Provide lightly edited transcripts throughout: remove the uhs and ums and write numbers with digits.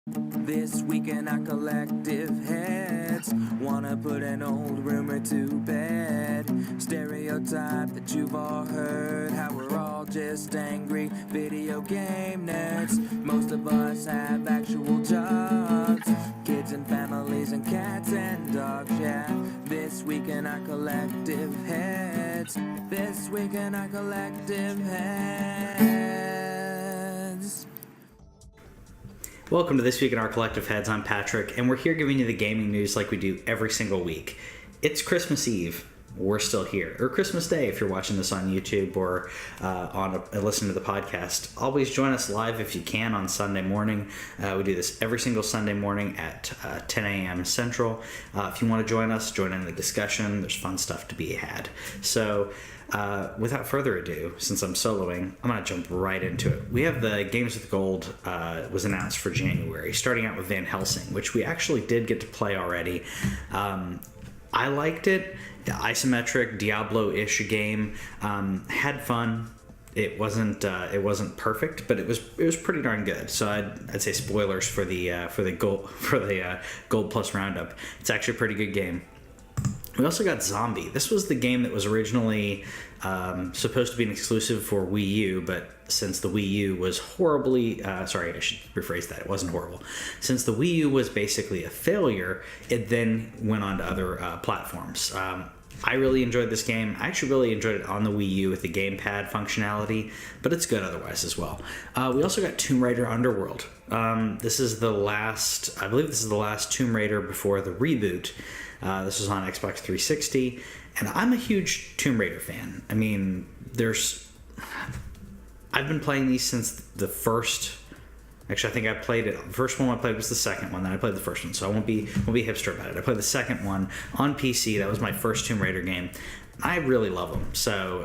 This week in our collective heads, wanna put an old rumor to bed. Stereotype that you've all heard, how we're all just angry video game nerds. Most of us have actual jobs, kids and families and cats and dogs, yeah. This week in our collective heads, this week in our collective heads. Welcome to This Week in Our Collective Heads. I'm Patrick, and we're here giving you the gaming news like we do every single week. It's Christmas Eve. We're still here. Or Christmas Day if you're watching this on YouTube or listening to the podcast. Always join us live if you can on Sunday morning. We do this every single Sunday morning at 10 a.m. Central. If you want to join us, join in the discussion. There's fun stuff to be had. So without further ado, since I'm soloing, I'm going to jump right into it. We have the Games with Gold was announced for January, starting out with Van Helsing, which we actually did get to play already. I liked it. Isometric Diablo-ish game. Had fun. It wasn't perfect, but it was pretty darn good. So I'd say spoilers for the Gold Plus roundup. It's actually a pretty good game. We also got Zombie. This was the game that was originally supposed to be an exclusive for Wii U, but since the Wii U was horribly... sorry, I should rephrase that. It wasn't horrible. Since the Wii U was basically a failure, it then went on to other platforms. I really enjoyed this game. I actually really enjoyed it on the Wii U with the gamepad functionality, but it's good otherwise as well. We also got Tomb Raider Underworld. This is the last... I believe this is the last Tomb Raider before the reboot. This was on Xbox 360, and I'm a huge Tomb Raider fan. I mean, I've been playing these since the first... Actually, I think I played it... The first one I played was the second one, then I played the first one, so I won't be hipster about it. I played the second one on PC. That was my first Tomb Raider game. I really love them. So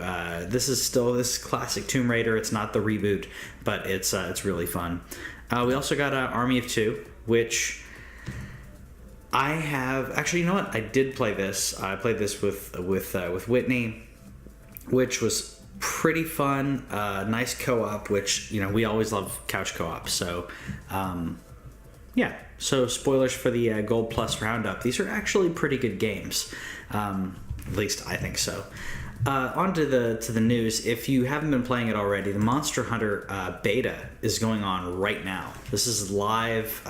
this is classic Tomb Raider. It's not the reboot, but it's really fun. We also got Army of Two, which... I have actually, you know what? I did play this. I played this with Whitney, which was pretty fun. Nice co-op, which we always love couch co-op. So, yeah. So spoilers for the Gold Plus roundup. These are actually pretty good games. At least I think so. On to the news. If you haven't been playing it already, the Monster Hunter beta is going on right now. This is live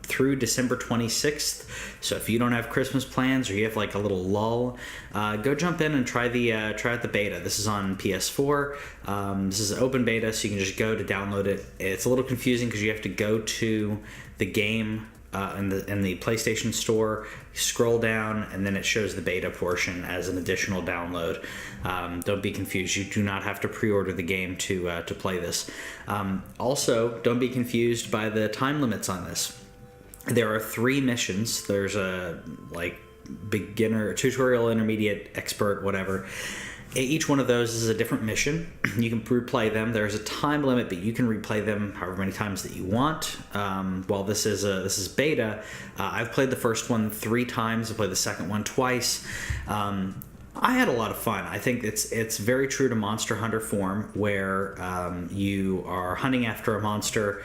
through December 26th. So if you don't have Christmas plans or you have like a little lull, go jump in and try out the beta. This is on PS4. This is an open beta, so you can just go to download it. It's a little confusing because you have to go to the game in the PlayStation Store, scroll down, and then it shows the beta portion as an additional download. Don't be confused. You do not have to pre-order the game to play this. Also, don't be confused by the time limits on this. There are 3 missions. There's a beginner, tutorial, intermediate, expert, whatever. Each one of those is a different mission. You can replay them. There's a time limit, but you can replay them however many times that you want. While this is beta, I've played the first one 3 times. I played the second one twice. I had a lot of fun. I think it's very true to Monster Hunter form, where you are hunting after a monster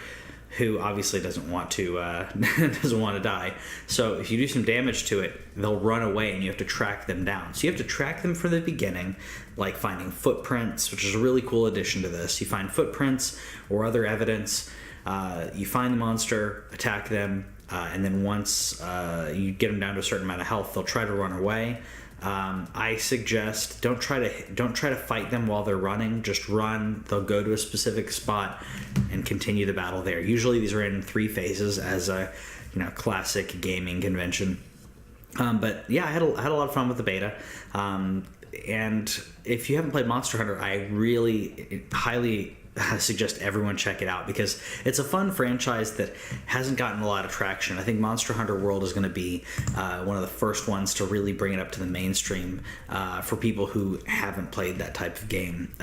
who obviously doesn't want to die. So if you do some damage to it, they'll run away and you have to track them down. So you have to track them from the beginning, like finding footprints, which is a really cool addition to this. You find footprints or other evidence, you find the monster, attack them, and then once you get them down to a certain amount of health, they'll try to run away. I suggest don't try to fight them while they're running. Just run. They'll go to a specific spot and continue the battle there. Usually these are in 3 phases as a classic gaming convention. But yeah, I had a lot of fun with the beta. And if you haven't played Monster Hunter, I really highly suggest everyone check it out, because it's a fun franchise that hasn't gotten a lot of traction. I think Monster Hunter World is going to be one of the first ones to really bring it up to the mainstream for people who haven't played that type of game.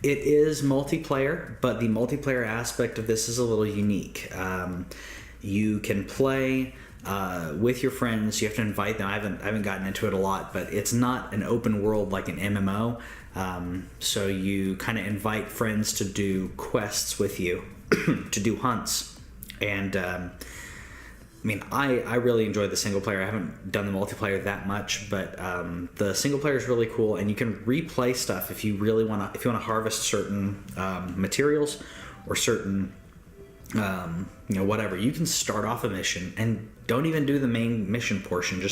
It is multiplayer, but the multiplayer aspect of this is a little unique. You can play with your friends. You have to invite them. I haven't gotten into it a lot, but it's not an open world like an MMO. So you kind of invite friends to do quests with you, to do hunts. And I mean, I really enjoyed the single player. I haven't done the multiplayer that much, but the single player is really cool, and you can replay stuff if you really want to. If you want to harvest certain materials or certain, whatever, you can start off a mission and don't even do the main mission portion,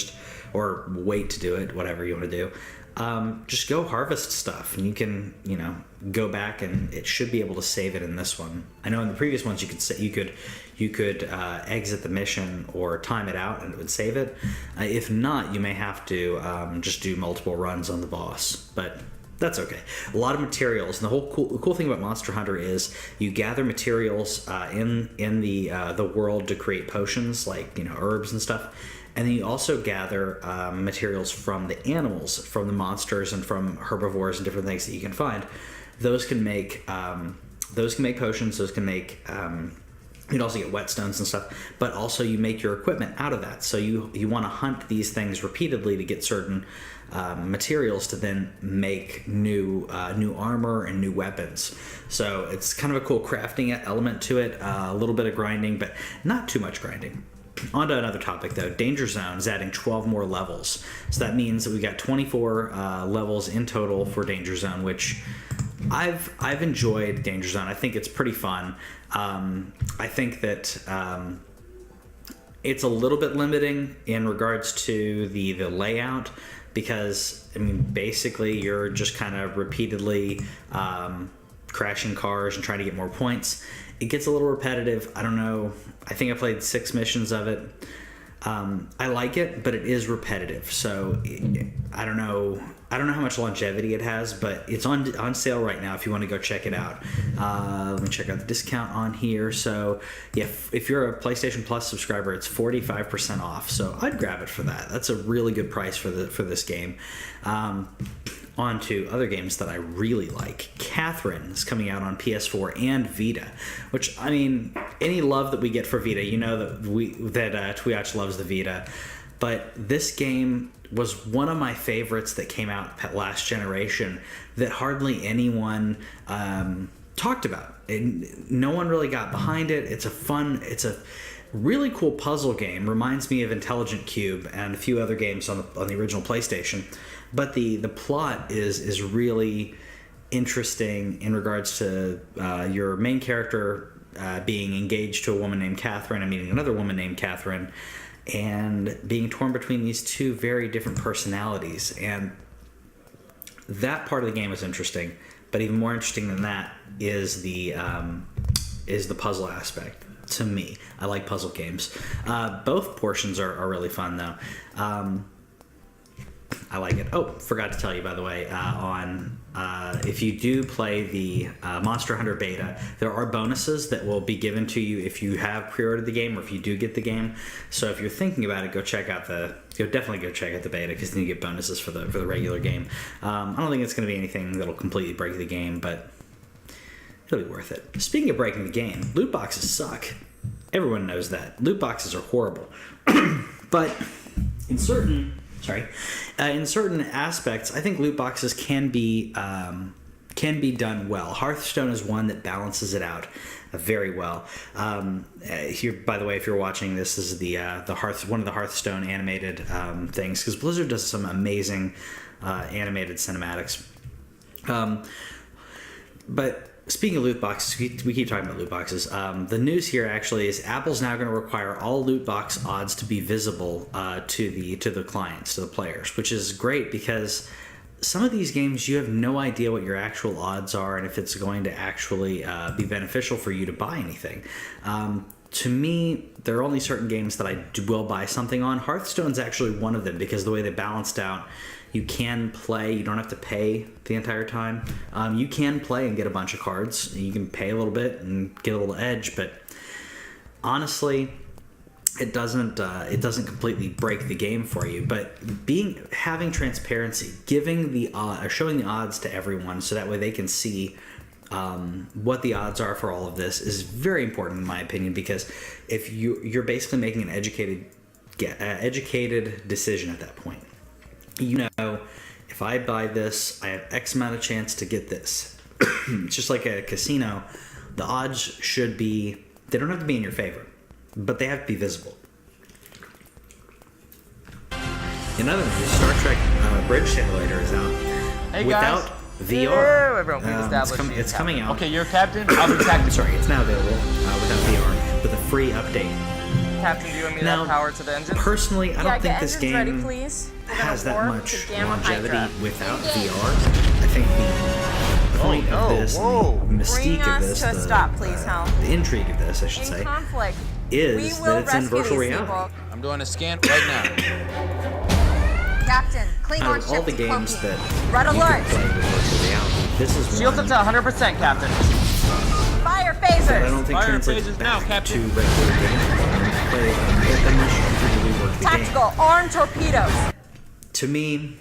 or wait to do it, whatever you want to do. Just go harvest stuff, and you can, go back, and it should be able to save it in this one. I know in the previous ones you could exit the mission or time it out, and it would save it. If not, you may have to just do multiple runs on the boss, but that's okay. A lot of materials, and the whole cool thing about Monster Hunter is you gather materials in the world to create potions, like herbs and stuff. And then you also gather materials from the animals, from the monsters, and from herbivores and different things that you can find. Those can make potions. Those can make. You can also get whetstones and stuff, but also you make your equipment out of that. So you want to hunt these things repeatedly to get certain materials to then make new armor and new weapons. So it's kind of a cool crafting element to it. A little bit of grinding, but not too much grinding. On to another topic, though. Danger Zone is adding 12 more levels. So that means that we got 24 levels in total for Danger Zone, which I've enjoyed Danger Zone. I think it's pretty fun. I think that it's a little bit limiting in regards to the layout, because, basically you're just kind of repeatedly crashing cars and trying to get more points. It gets a little repetitive. I don't know. I think I played 6 missions of it. I like it, but it is repetitive. So I don't know how much longevity it has, but it's on sale right now if you want to go check it out. Let me check out the discount on here. So yeah, if you're a PlayStation Plus subscriber, it's 45% off. So I'd grab it for that. That's a really good price for this game. On to other games that I really like. Catherine is coming out on PS4 and Vita, which, any love that we get for Vita, that TWIOCH loves the Vita. But this game was one of my favorites that came out last generation that hardly anyone talked about. No one really got behind it. It's a really cool puzzle game. Reminds me of Intelligent Cube and a few other games on the original PlayStation. But the plot is really interesting in regards to your main character being engaged to a woman named Catherine and meeting another woman named Catherine, and being torn between these two very different personalities. And that part of the game is interesting, but even more interesting than that is the puzzle aspect. To me, I like puzzle games. Both portions are really fun, though. I like it. Oh, forgot to tell you, by the way, if you do play the Monster Hunter beta, there are bonuses that will be given to you if you have pre-ordered the game, or if you do get the game. So if you're thinking about it, definitely go check out the beta, because then you get bonuses for the regular game. I don't think it's going to be anything that'll completely break the game, but it'll be worth it. Speaking of breaking the game, loot boxes suck. Everyone knows that. Loot boxes are horrible. But in certain aspects, I think loot boxes can be done well. Hearthstone is one that balances it out very well. Here, by the way, if you're watching this is one of the Hearthstone animated things, because Blizzard does some amazing animated cinematics. But speaking of loot boxes, we keep talking about loot boxes. The news here actually is Apple's now going to require all loot box odds to be visible to the clients, to the players, which is great, because some of these games you have no idea what your actual odds are and if it's going to actually be beneficial for you to buy anything. To me, there are only certain games that I will buy something on. Hearthstone's actually one of them, because the way they balanced out, you can play, you don't have to pay the entire time. You can play and get a bunch of cards. You can pay a little bit and get a little edge, but honestly, it doesn't completely break the game for you. But having transparency, showing the odds to everyone, so that way they can see what the odds are for all of this, is very important in my opinion, because if you're basically making an educated decision at that point. If I buy this, I have X amount of chance to get this. It's just like a casino. The odds they don't have to be in your favor. but they have to be visible. In other news, Star Trek Bridge Simulator is out without VR. Hello, everyone. We've established It's coming out. Okay, you're captain. I'll be captain. Sorry, it's now available without VR with a free update. Captain, do you want me to Now, add power to the engine? Personally, I don't think this game ready, please. We're gonna has that warp much to Gamma longevity Hydra. without VR. I think the point of this, and the Bring mystique of us this, to a stop, please, Hal. the intrigue of this, I should In say, conflict. is We that will it's in rescue virtual these reality. people. I'm doing a scan right now. Captain, Out Klingon of all the ship games decloaking. that Red you alert. can play with virtual reality, this is Shields one up to 100%, Captain. Fire that I phasers. don't think Fire translates phases back now, Captain. to regular gameplay. Play that much to really work the game. Tactical armed torpedoes. To me,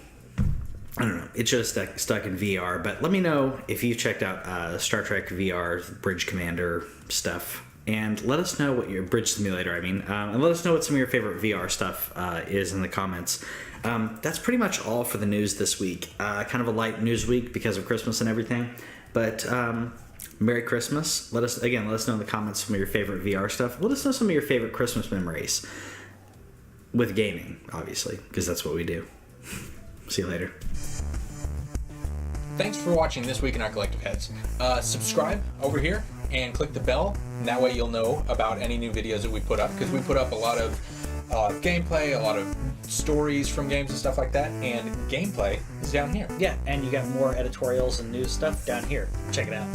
I don't know. It just stuck in VR. But let me know if you've checked out Star Trek VR Bridge Commander stuff, and let us know what your Bridge Simulator. And let us know what some of your favorite VR stuff is in the comments. That's pretty much all for the news this week. Kind of a light news week because of Christmas and everything. But Merry Christmas. Let us know in the comments some of your favorite VR stuff. Let us know some of your favorite Christmas memories with gaming, obviously, because that's what we do. See you later. Thanks for watching This Week in Our Collective Heads. Subscribe over here and click the bell, and that way you'll know about any new videos that we put up, because we put up a lot of gameplay, a lot of stories from games and stuff like that, and gameplay is down here. Yeah, and you got more editorials and news stuff down here. Check it out.